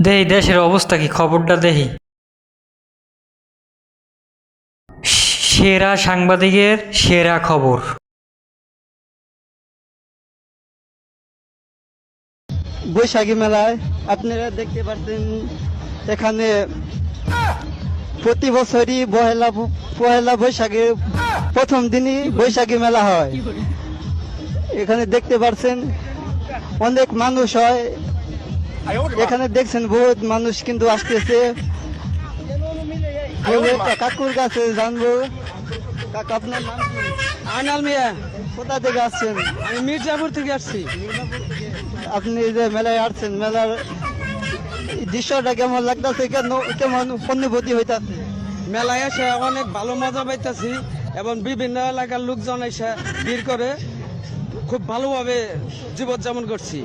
দেহি দেশের অবস্থা কি, খবরটা দেহি। সেরা সাংবাদিকের সেরা খবর। বৈশাখী মেলায় আপনারা দেখতে পাচ্ছেন এখানে প্রতি বছরই পয়লা বৈশাখের প্রথম দিনই বৈশাখী মেলা হয়। এখানে দেখতে পাচ্ছেন অনেক মানুষ হয়, এখানে দেখছেন বহুত মানুষ কিন্তু আসতেছে। একটা কাকুর কাছে জানবো, কাকা আপনার নাম কি? আনাল মিয়া, কোথা থেকে আসছেন? আমি মির্জাপুর থেকে আসছি। আপনি যে মেলায় আসছেন, মেলার দৃশ্যটা কেমন লাগতেছে, কেমন অনুভূতি হইতাছে? মেলায় এসে অনেক ভালো মজা পাইতেছি এবং বিভিন্ন এলাকার লোকজন এসে ভিড় করে খুব ভালোভাবে জীবনযাপন করছি।